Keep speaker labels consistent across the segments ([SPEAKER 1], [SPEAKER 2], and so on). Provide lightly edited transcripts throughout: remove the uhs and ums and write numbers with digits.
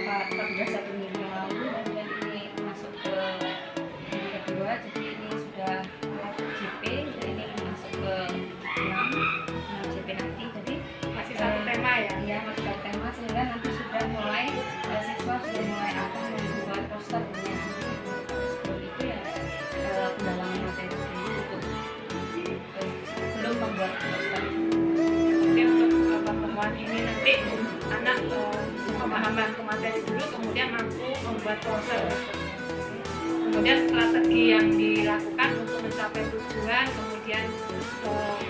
[SPEAKER 1] 1 minggu yang lalu, kemudian ini masuk ke minggu kedua, jadi ini sudah JP, jadi ini masuk ke 6 JP nanti, jadi
[SPEAKER 2] masih satu tema ya?
[SPEAKER 1] Iya, masih satu tema, sehingga nanti sudah mulai siswa sudah mulai akan membuat poster ya. Sebelum itu ya pendalaman materi untuk belum membuat poster.
[SPEAKER 2] Jadi untuk pertemuan ini nanti anak pemahaman ke materi dulu, kemudian mampu membuat poster. Kemudian strategi yang dilakukan untuk mencapai tujuan, kemudian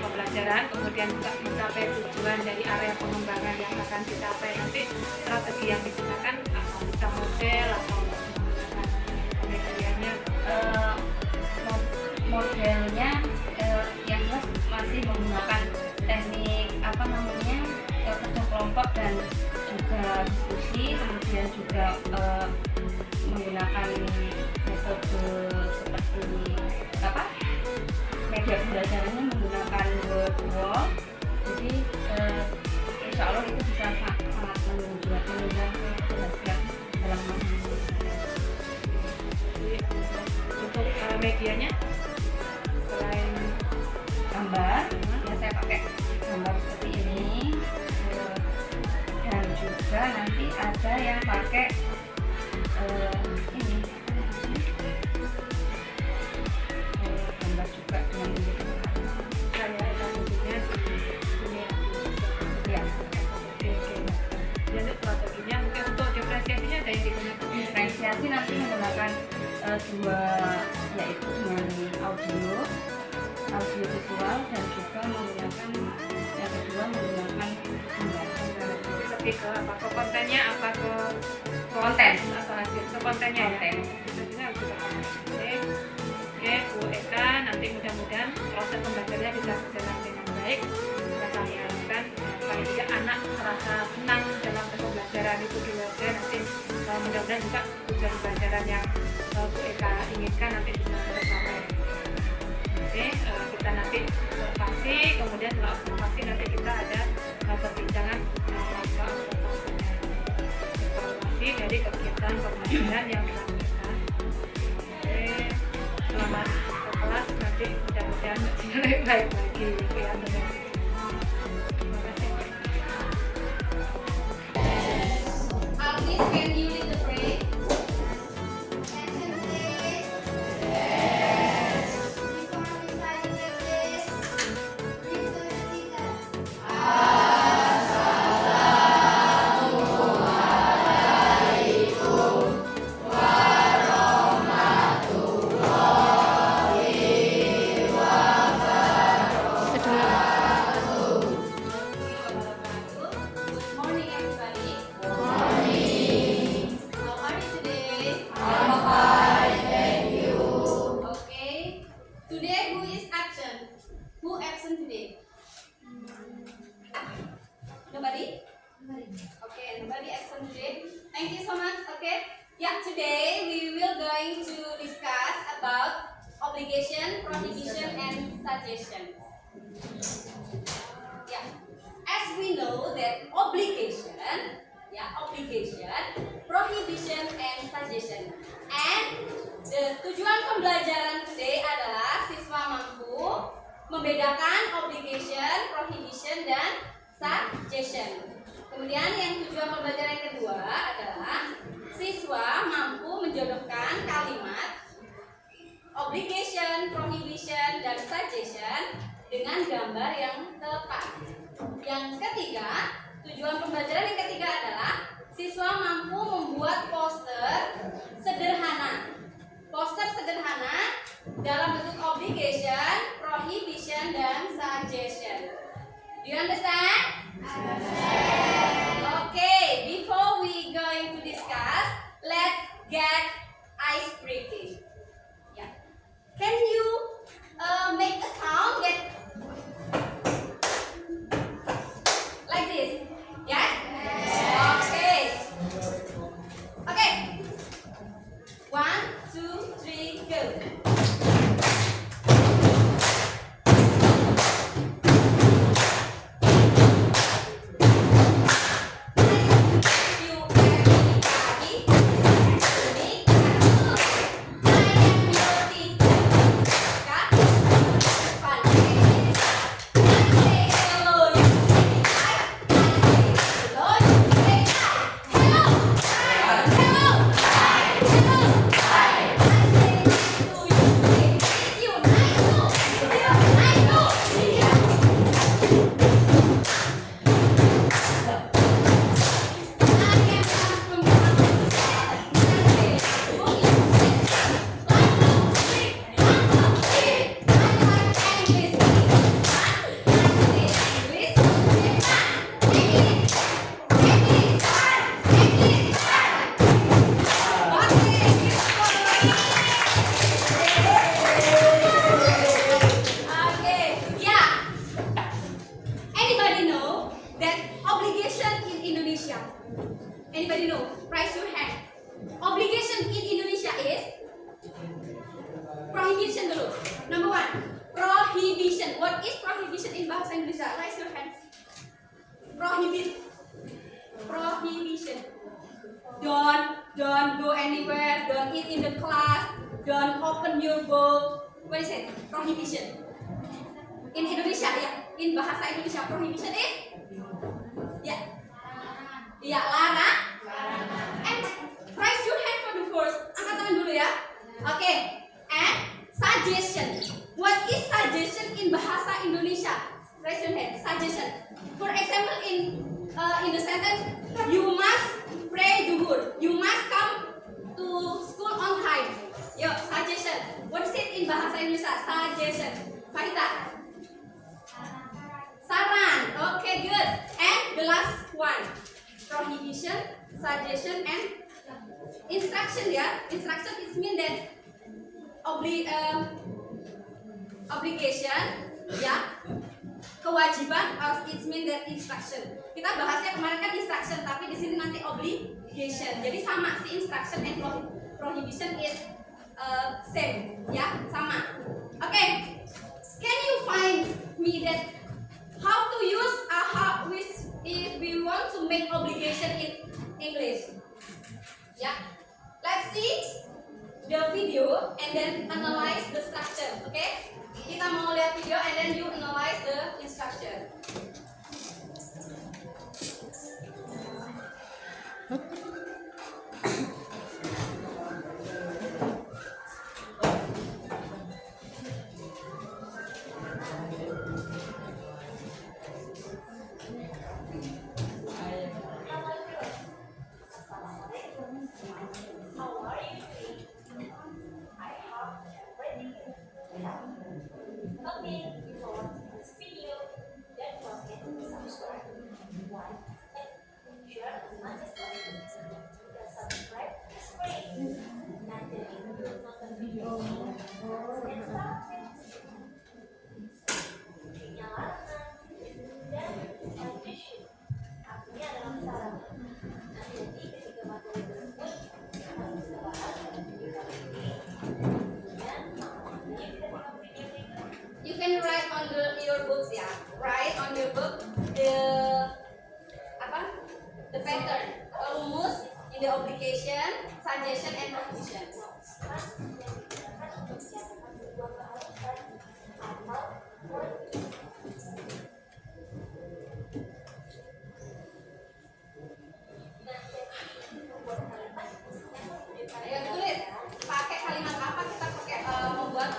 [SPEAKER 2] pembelajaran, kemudian mencapai tujuan dari area pengembangan yang akan dicapai nanti, strategi yang digunakan bisa model atau medianya.
[SPEAKER 1] Modelnya yang jelas masih menggunakan teknik kerja kelompok dan juga diskusi, kemudian juga menggunakan metode seperti media pembelajarannya menggunakan word wall, jadi insya Allah itu bisa sangat menunjukkan keberhasilan dalam masa
[SPEAKER 2] untuk medianya selain
[SPEAKER 1] gambar ya saya pakai gambar seperti ini, dan juga nanti ada yang pakai ini gambar juga dengan ini
[SPEAKER 2] saya bentuknya ini
[SPEAKER 1] ya.
[SPEAKER 2] jadi strateginya mungkin untuk diferensiasinya ada yang digunakan.
[SPEAKER 1] Diferensiasi nanti menggunakan dua, yaitu dengan audio visual, dan juga menggunakan yang kedua menggunakan gambar.
[SPEAKER 2] Lebih ke apa, ke kontennya apa, ke
[SPEAKER 1] Konten
[SPEAKER 2] atau hasil ke kontennya ya. Kontennya harus kita oke Bu Eka, nanti mudah-mudahan proses pembelajarannya bisa berjalan dengan baik. Yang kami harapkan paling tidak anak merasa senang dalam pembelajaran itu belajar, nanti mudah-mudahan juga tujuan pembelajaran yang Bu Eka inginkan nanti bisa tercapai. Oke, kita nanti observasi, kemudian setelah observasi nanti kita ada perbincangan evaluasi dari kegiatan pembelajaran yang dilakukan. Oke, selamat ke kelas, nanti mudah-mudahan lebih baik lagi ya. Terima kasih.
[SPEAKER 3] Alvis, can you lead the prayer? Good morning, everybody. Good morning. How are you today? I'm fine, thank you. Okay. Today, who is absent? Who absent today? Nobody? Okay, nobody absent today. Thank you so much. Okay. Yeah, today we will going to discuss about obligation, prohibition, and suggestion. Yeah. As we know that obligation, prohibition, and suggestion. And the tujuan pembelajaran today adalah siswa mampu membedakan obligation, prohibition, dan suggestion. Kemudian yang tujuan pembelajaran yang kedua adalah siswa mampu menjodohkan kalimat obligation, prohibition, dan suggestion dengan gambar yang tepat. Yang ketiga, tujuan pembelajaran yang ketiga adalah siswa mampu membuat poster sederhana. Poster sederhana dalam bentuk obligation, prohibition, dan suggestion. Do you understand? Okay, before we you know? Raise your hand. Obligation in Indonesia is prohibition dulu. Number one, prohibition. What is prohibition in bahasa Indonesia? Raise your hand. Prohibition. Don't go anywhere. Don't eat in the class. Don't open your book. What is it? Prohibition. In Indonesia, ya. In bahasa Indonesia, prohibition is ya larang. And raise your hand for the first. Angkat tangan dulu ya. Oke. And suggestion. What is suggestion in bahasa Indonesia? Raise your hand. Suggestion. For example, in the sentence, you must pray duhur. You must come to school on time. Yo, suggestion. What is it in bahasa Indonesia? Suggestion. Fahita. Saran. Okay, good. And the last one, prohibition, suggestion, and instruction. Ya, instruction is mean that obligation, ya, kewajiban, or it mean that instruction. Kita bahasnya kemarin kan instruction, tapi di sini nanti obligation. Jadi sama, si instruction and prohibition is same, ya, sama. Okay, can you find me that how to use if we want to make obligation in English? Yeah, let's see the video and then analyze the structure. Okay, kita mau lihat video and then you analyze the instruction. You can write on your books, ya. Write on your book the pattern, rumus in the obligation, suggestion, and prohibition. Ayo tulis, pakai kalimat apa kita pakai membuat.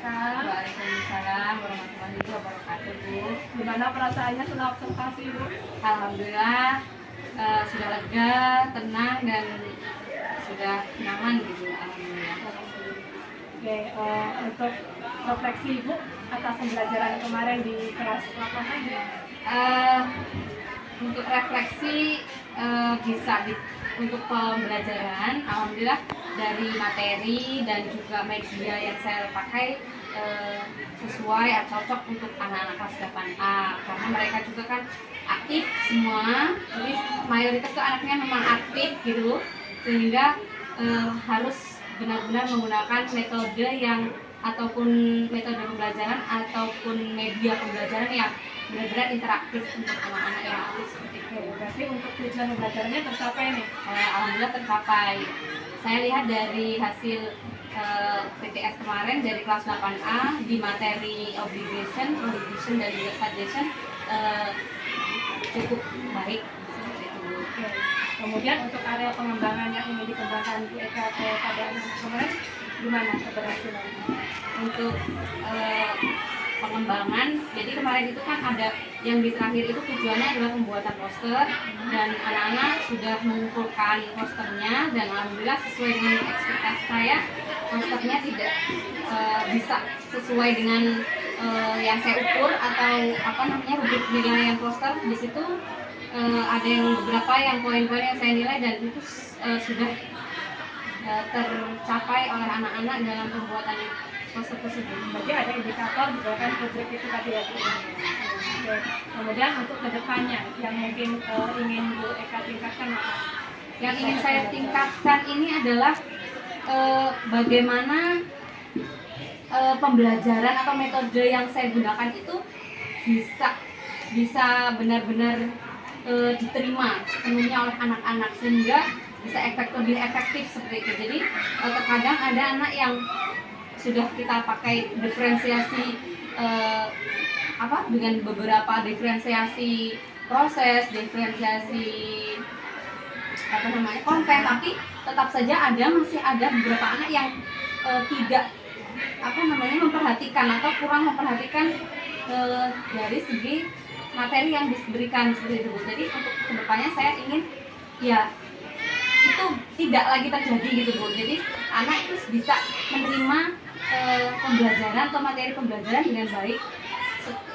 [SPEAKER 1] Waalaikumsalam warahmatullahi wabarakatuh, Bu.
[SPEAKER 2] Gimana perasaannya setelah observasi, Bu?
[SPEAKER 1] Alhamdulillah sudah lega, tenang, dan sudah nyaman gitu. Alhamdulillah.
[SPEAKER 2] Oke, untuk refleksi Ibu atas pembelajaran kemarin di kelas lapangan.
[SPEAKER 1] Untuk refleksi bisa untuk pembelajaran, alhamdulillah dari materi dan juga media yang saya pakai sesuai atau cocok untuk anak-anak kelas 8A, karena mereka juga kan aktif semua, jadi mayoritas tuh anaknya memang aktif gitu, sehingga harus benar-benar menggunakan metode yang ataupun metode pembelajaran ataupun media pembelajaran yang benar-benar interaktif untuk anak-anak yang aktif seperti itu.
[SPEAKER 2] Berarti untuk tujuan pembelajarannya tercapai nih?
[SPEAKER 1] Alhamdulillah tercapai. Saya lihat dari hasil PTS kemarin dari kelas 8A di materi obligation, prohibition, dan juga suggestion cukup baik seperti itu.
[SPEAKER 2] Oke. Kemudian untuk area pengembangan yang ingin dikembangkan Bu Eka pada anak kemarin, gimana keberhasilannya?
[SPEAKER 1] Untuk pengembangan, jadi kemarin itu kan ada yang di terakhir itu tujuannya adalah pembuatan poster, dan anak-anak sudah mengumpulkan posternya dan alhamdulillah sesuai dengan ekspektasi saya, posternya tidak bisa sesuai dengan yang saya ukur atau apa namanya rubrik penilaian poster. Di situ ada yang beberapa yang poin-poin yang saya nilai dan itu sudah tercapai oleh anak-anak dalam pembuatan poster tersebut.
[SPEAKER 2] Berarti ada indikator berdasarkan rubrik itu tadi ya Bu. Oke. Kemudian untuk kedepannya yang mungkin ingin Bu Eka tingkatkan apa?
[SPEAKER 1] Yang ingin saya tingkatkan ini adalah bagaimana pembelajaran atau metode yang saya gunakan itu bisa benar-benar diterima sepenuhnya oleh anak-anak sehingga bisa lebih efektif seperti itu. Jadi terkadang ada anak yang sudah kita pakai diferensiasi dengan beberapa diferensiasi proses, diferensiasi konten, tapi tetap saja masih ada beberapa anak yang tidak memperhatikan atau kurang memperhatikan dari segi materi yang diberikan seperti itu. Jadi untuk kedepannya saya ingin ya itu tidak lagi terjadi gitu Bu. Jadi anak itu bisa menerima pembelajaran atau materi pembelajaran dengan baik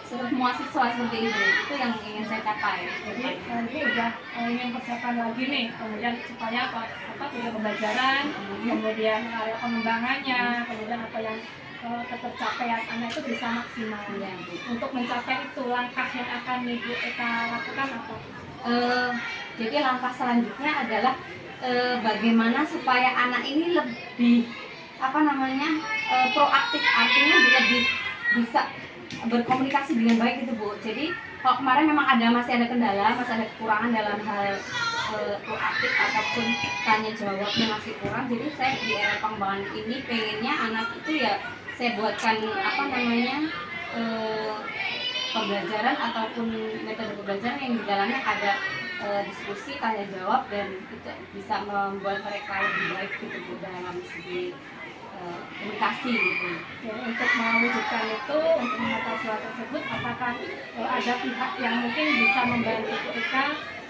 [SPEAKER 1] semua siswa seperti itu yang ingin saya capai.
[SPEAKER 2] Jadi nanti udah ingin persiapan lagi nih, kemudian supaya tujuan pembelajaran, kemudian area pengembangannya, kemudian apa yang ketercapaian anak itu bisa maksimal.
[SPEAKER 1] Ya,
[SPEAKER 2] untuk mencapai itu langkah yang akan Ibu Eka lakukan apa?
[SPEAKER 1] Jadi langkah selanjutnya adalah bagaimana supaya anak ini lebih proaktif, artinya lebih bisa berkomunikasi dengan baik gitu Bu. Jadi kalau kemarin memang masih ada kendala, masih ada kekurangan dalam hal proaktif ataupun tanya jawabnya masih kurang. Jadi saya di era pengembangan ini pengennya anak itu ya saya buatkan pembelajaran ataupun metode pembelajaran yang di dalamnya ada diskusi, tanya jawab, dan itu bisa membuat mereka lebih baik gitu Bu dalam segi komunikasi gitu.
[SPEAKER 2] Ya, untuk mewujudkan itu, untuk mengatasi hal tersebut, apakah ada pihak yang mungkin bisa membantu Bu Eka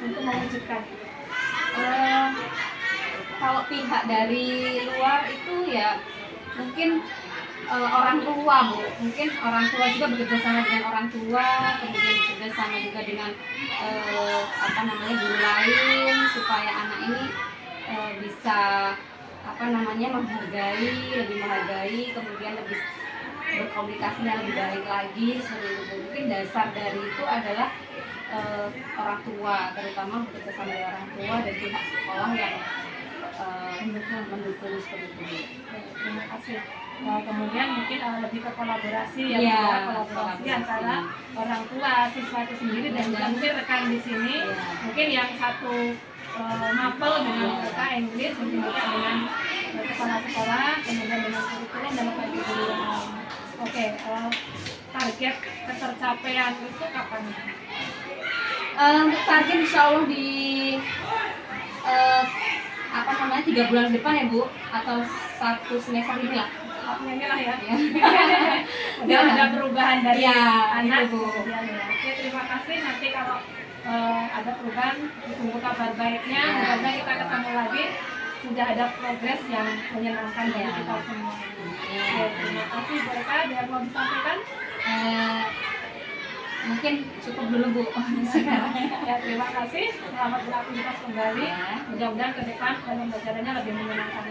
[SPEAKER 2] untuk mewujudkan?
[SPEAKER 1] Kalau pihak dari luar itu ya mungkin orang tua Bu, mungkin orang tua juga bekerja sama dengan orang tua, kemudian bekerja sama juga dengan guru lain supaya anak ini bisa lebih menghargai, kemudian lebih berkomunikasinya lebih baik lagi seperti itu. Mungkin dasar dari itu adalah orang tua, terutama bekerja sama dengan orang tua dan pihak sekolah yang mendukung seperti itu.
[SPEAKER 2] Terima kasih. Kemudian mungkin lebih ke kolaborasi kolaborasi antara orang tua siswa itu sendiri dan juga mungkin rekan di sini. Mungkin yang satu mapel dengan kata Inggris, mungkin juga dengan kepala sekolah, kemudian dengan kurikulum dan bagi guru yang lain. Oke, target ketercapaian itu kapan?
[SPEAKER 1] Untuk target insya Allah di 3 bulan depan ya Bu, atau 1 semester ini lah.
[SPEAKER 2] Inilah ya. Udah ada perubahan dari anak
[SPEAKER 1] Bu.
[SPEAKER 2] Oke, terima kasih. Nanti kalau ada perubahan, tunggu kabar baiknya. Mudah-mudahan kita ketemu lagi. Sudah ada progres yang menyenangkan bagi kita semua. Terima kasih Bu Eka. Ada yang mau disampaikan?
[SPEAKER 1] Mungkin cukup dulu Bu sekarang.
[SPEAKER 2] Ya, terima kasih. Selamat beraktivitas kembali. Mudah-mudahan ke depan pembelajarannya lebih menyenangkan.